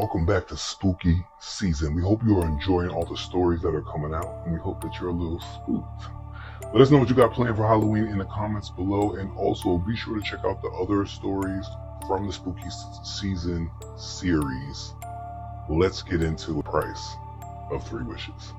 welcome back to Spooky SZN. We hope you are enjoying all the stories that are coming out, and we hope that you're a little spooked. Let us know what you got planned for Halloween in the comments below, and also be sure to check out the other stories from the Spooky SZN series. Let's get into the price of 3 wishes.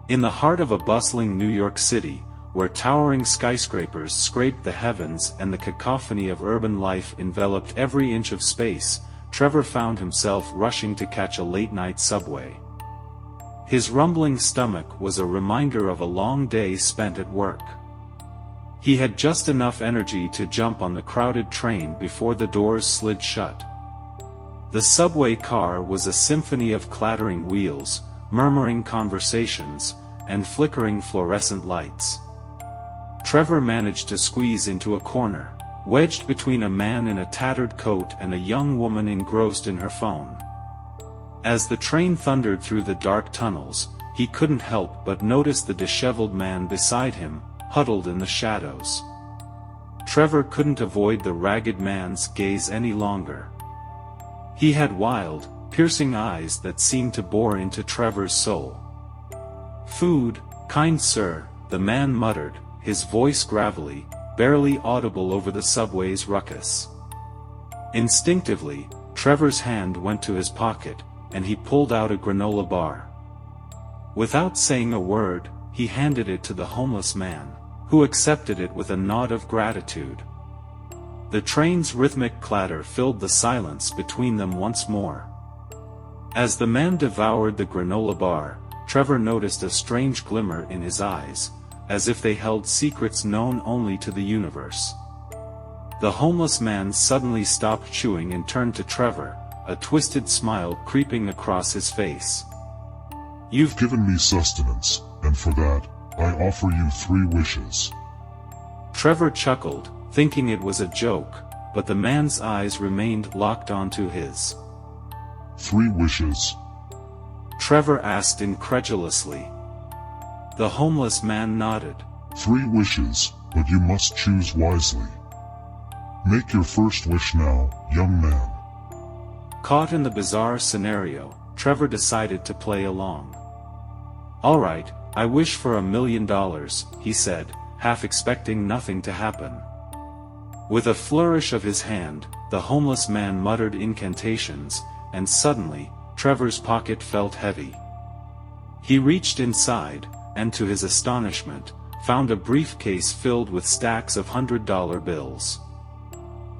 In the heart of a bustling New York City, where towering skyscrapers scraped the heavens and the cacophony of urban life enveloped every inch of space, Trevor found himself rushing to catch a late-night subway. His rumbling stomach was a reminder of a long day spent at work. He had just enough energy to jump on the crowded train before the doors slid shut. The subway car was a symphony of clattering wheels, murmuring conversations, and flickering fluorescent lights. Trevor managed to squeeze into a corner, wedged between a man in a tattered coat and a young woman engrossed in her phone. As the train thundered through the dark tunnels, he couldn't help but notice the disheveled man beside him, huddled in the shadows. Trevor couldn't avoid the ragged man's gaze any longer. He had wild, piercing eyes that seemed to bore into Trevor's soul. "Food, kind sir," the man muttered, his voice gravelly, barely audible over the subway's ruckus. Instinctively, Trevor's hand went to his pocket, and he pulled out a granola bar. Without saying a word, he handed it to the homeless man, who accepted it with a nod of gratitude. The train's rhythmic clatter filled the silence between them once more. As the man devoured the granola bar, Trevor noticed a strange glimmer in his eyes, as if they held secrets known only to the universe. The homeless man suddenly stopped chewing and turned to Trevor, a twisted smile creeping across his face. "You've given me sustenance, and for that, I offer you 3 wishes." Trevor chuckled, thinking it was a joke, but the man's eyes remained locked onto his. 3 wishes? Trevor asked incredulously. The homeless man nodded. 3 wishes, but you must choose wisely. Make your first wish now, young man. Caught in the bizarre scenario, Trevor decided to play along. "All right, I wish for $1 million, he said, half expecting nothing to happen. With a flourish of his hand, the homeless man muttered incantations, and suddenly, Trevor's pocket felt heavy. He reached inside, and to his astonishment, found a briefcase filled with stacks of $100 bills.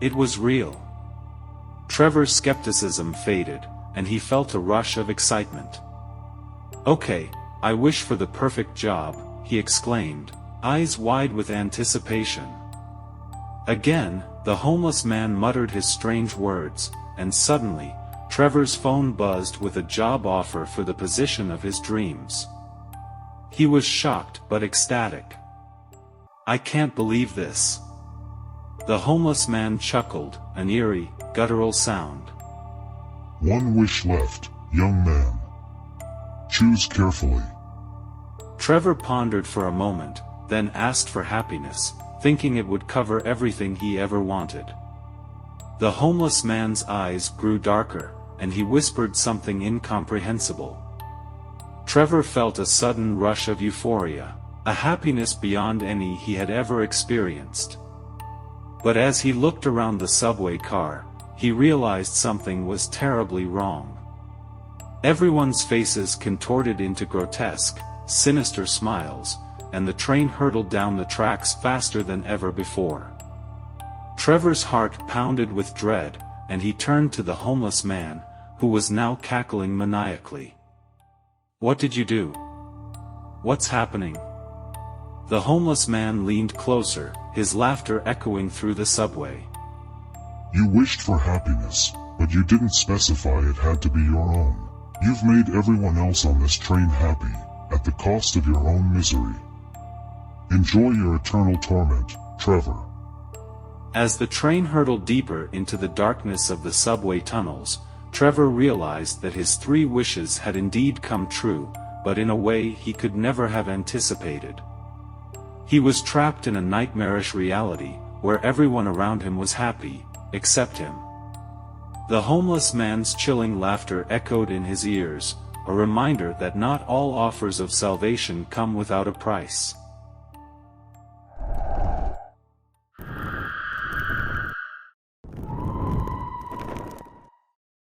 It was real. Trevor's skepticism faded, and he felt a rush of excitement. "Okay, I wish for the perfect job," he exclaimed, eyes wide with anticipation. Again, the homeless man muttered his strange words, and suddenly, Trevor's phone buzzed with a job offer for the position of his dreams. He was shocked but ecstatic. "I can't believe this." The homeless man chuckled, an eerie, guttural sound. 1 wish left, young man. Choose carefully." Trevor pondered for a moment, then asked for happiness, thinking it would cover everything he ever wanted. The homeless man's eyes grew darker, and he whispered something incomprehensible. Trevor felt a sudden rush of euphoria, a happiness beyond any he had ever experienced. But as he looked around the subway car, he realized something was terribly wrong. Everyone's faces contorted into grotesque, sinister smiles, and the train hurtled down the tracks faster than ever before. Trevor's heart pounded with dread, and he turned to the homeless man, who was now cackling maniacally. "What did you do? What's happening?" The homeless man leaned closer, his laughter echoing through the subway. "You wished for happiness, but you didn't specify it had to be your own. You've made everyone else on this train happy, at the cost of your own misery. Enjoy your eternal torment, Trevor." As the train hurtled deeper into the darkness of the subway tunnels, Trevor realized that his 3 wishes had indeed come true, but in a way he could never have anticipated. He was trapped in a nightmarish reality, where everyone around him was happy, except him. The homeless man's chilling laughter echoed in his ears, a reminder that not all offers of salvation come without a price.